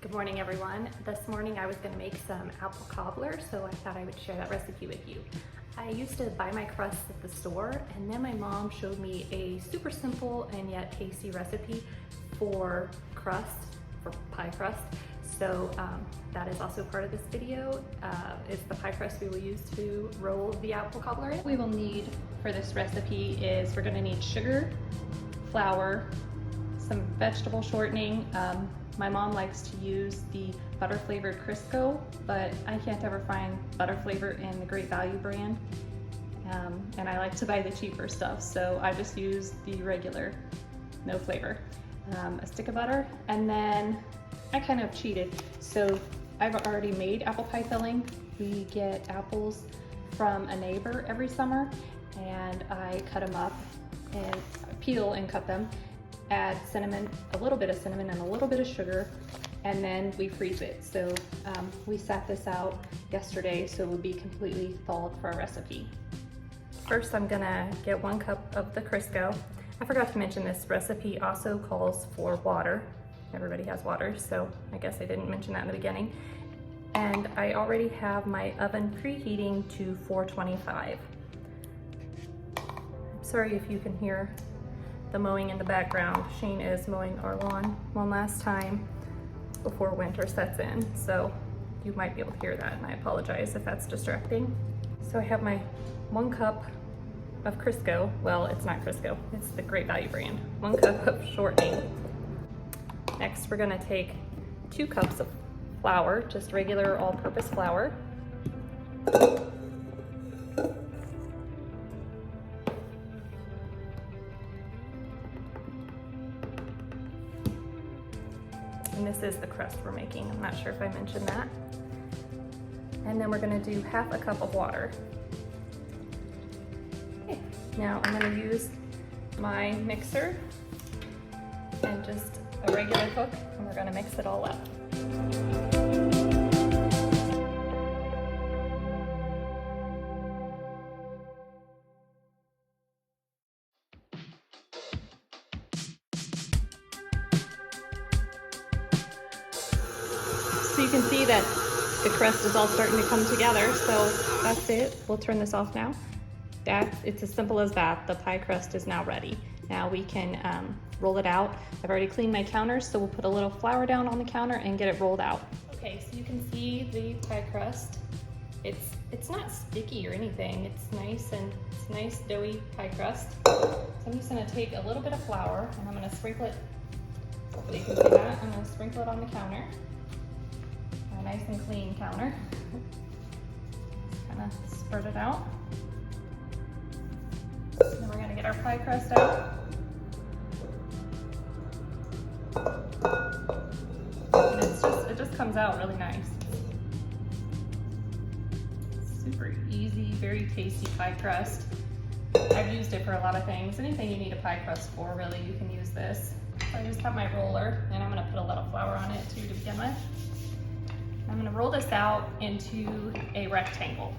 Good morning, everyone. This morning I was going to make some apple cobbler, so I thought I would share that recipe with you. I used to buy my crusts at the store, and then my mom showed me a super simple and yet tasty recipe for crust, for pie crust. So that is also part of this video. It's the pie crust we will use to roll the apple cobbler in. What we will need for this recipe is we're going to need sugar, flour, some vegetable shortening. My mom likes to use the butter flavored Crisco, but I can't ever find butter flavor in the Great Value brand. And I like to buy the cheaper stuff, so I just use the regular, no flavor. A stick of butter, and then I kind of cheated. So I've already made apple pie filling. We get apples from a neighbor every summer, and I cut them up and peel and cut them. Add cinnamon, a little bit of cinnamon and a little bit of sugar, and then we freeze it. So we sat this out yesterday so it would be completely thawed for our recipe. First I'm gonna get 1 cup of the Crisco. I forgot to mention this recipe also calls for water. Everybody has water, so I guess I didn't mention that in the beginning. And I already have my oven preheating to 425. Sorry if you can hear the mowing in the background. Shane is mowing our lawn one last time before winter sets in, so you might be able to hear that, and I apologize if that's distracting. So I have my 1 cup of Crisco. Well, it's not Crisco, it's the Great Value brand. 1 cup of shortening. Next, we're gonna take 2 cups of flour, just regular all-purpose flour. And this is the crust we're making. I'm not sure if I mentioned that. And then we're gonna do half a cup of water. Okay. Now I'm gonna use my mixer and just a regular hook, and we're gonna mix it all up. So you can see that the crust is all starting to come together, so that's it. We'll turn this off now. It's as simple as that. The pie crust is now ready. Now we can roll it out. I've already cleaned my counters, so we'll put a little flour down on the counter and get it rolled out. Okay, so you can see the pie crust. It's not sticky or anything. It's nice doughy pie crust. So I'm just gonna take a little bit of flour and I'm gonna sprinkle it. Hopefully you can see that. I'm gonna sprinkle it on the counter. A nice and clean counter. Just kind of spread it out. Then we're gonna get our pie crust out. And it just comes out really nice. Super easy, very tasty pie crust. I've used it for a lot of things. Anything you need a pie crust for, really, you can use this. So I just have my roller, and I'm gonna put a little flour on it too to begin with. I'm gonna roll this out into a rectangle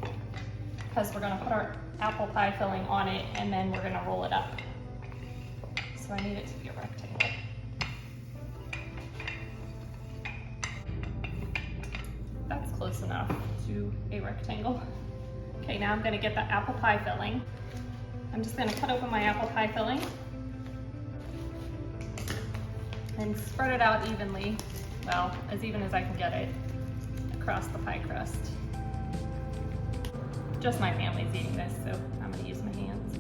because we're gonna put our apple pie filling on it and then we're gonna roll it up. So I need it to be a rectangle. That's close enough to a rectangle. Okay, now I'm gonna get the apple pie filling. I'm just gonna cut open my apple pie filling and spread it out evenly, well, as even as I can get it, across the pie crust. Just my family's eating this, so I'm gonna use my hands.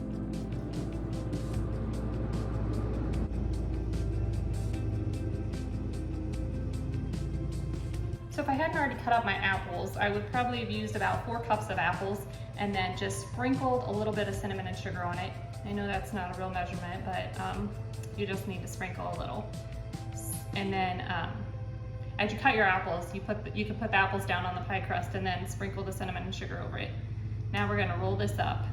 So if I hadn't already cut up my apples, I would probably have used about 4 cups of apples and then just sprinkled a little bit of cinnamon and sugar on it. I know that's not a real measurement, but you just need to sprinkle a little. And then as you cut your apples, you can put the apples down on the pie crust and then sprinkle the cinnamon and sugar over it. Now we're gonna roll this up.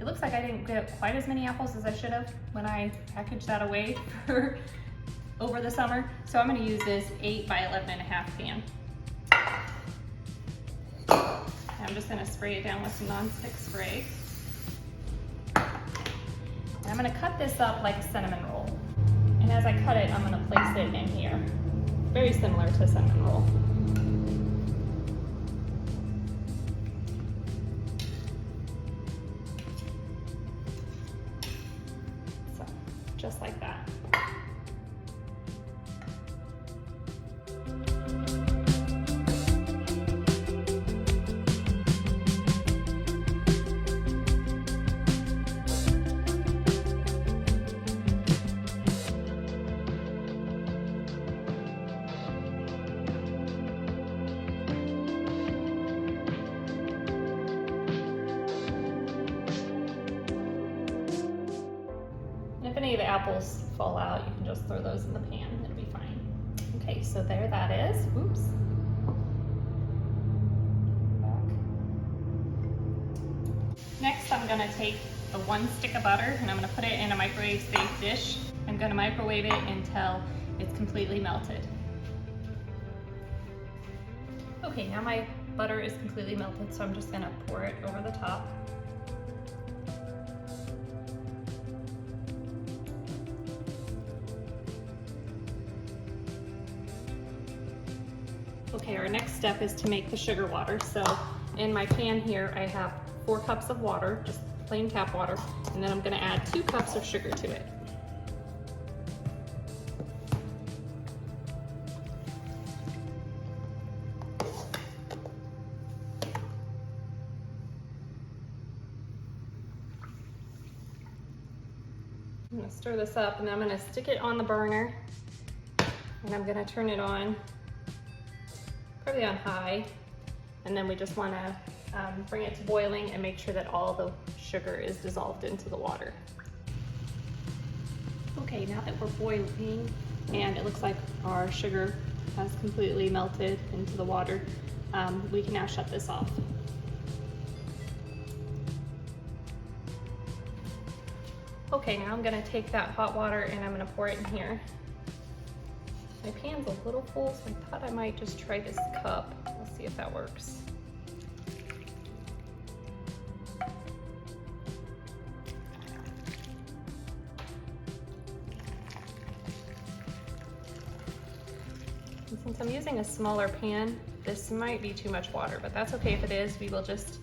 It looks like I didn't get quite as many apples as I should have when I packaged that away for over the summer. So I'm gonna use this 8 by 11.5 pan. I'm just gonna spray it down with some nonstick spray. And I'm gonna cut this up like a cinnamon roll. And as I cut it, I'm gonna place it in here. Very similar to a cinnamon roll. So, just like that. If any of the apples fall out, you can just throw those in the pan, it'll be fine. Okay, so there that is. Oops. Back. Next, I'm gonna take one stick of butter and I'm gonna put it in a microwave safe dish. I'm gonna microwave it until it's completely melted. Okay, now my butter is completely melted, so I'm just gonna pour it over the top. Okay, our next step is to make the sugar water. So in my pan here, I have 4 cups of water, just plain tap water, and then I'm gonna add 2 cups of sugar to it. I'm gonna stir this up and then I'm gonna stick it on the burner and I'm gonna turn it on, probably on high, and then we just wanna bring it to boiling and make sure that all the sugar is dissolved into the water. Okay, now that we're boiling and it looks like our sugar has completely melted into the water, we can now shut this off. Okay, now I'm gonna take that hot water and I'm gonna pour it in here. My pan's a little full, so I thought I might just try this cup. Let's see if that works. And since I'm using a smaller pan, this might be too much water, but that's okay if it is. We will just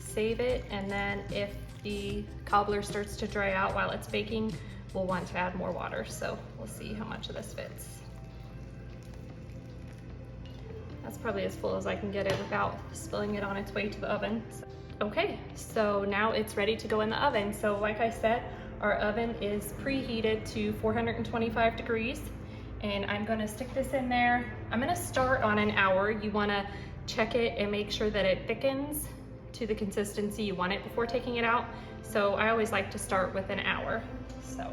save it, and then if the cobbler starts to dry out while it's baking, we'll want to add more water. So we'll see how much of this fits. That's probably as full as I can get it without spilling it on its way to the oven. Okay, so now it's ready to go in the oven. So like I said, our oven is preheated to 425 degrees, and I'm gonna stick this in there. I'm gonna start on an hour. You wanna check it and make sure that it thickens to the consistency you want it before taking it out. So I always like to start with an hour. So.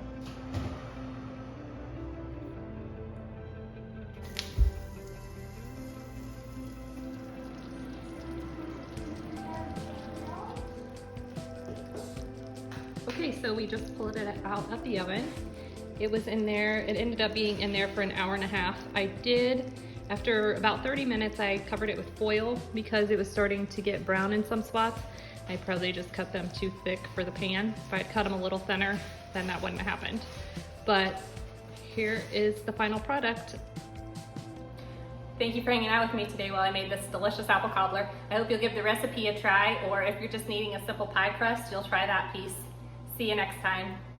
Okay, so we just pulled it out of the oven. It was in there, it ended up being in there for an hour and a half. I did, after about 30 minutes, I covered it with foil because it was starting to get brown in some spots. I probably just cut them too thick for the pan. If I'd cut them a little thinner, then that wouldn't have happened. But here is the final product. Thank you for hanging out with me today while I made this delicious apple cobbler. I hope you'll give the recipe a try, or if you're just needing a simple pie crust, you'll try that piece. See you next time.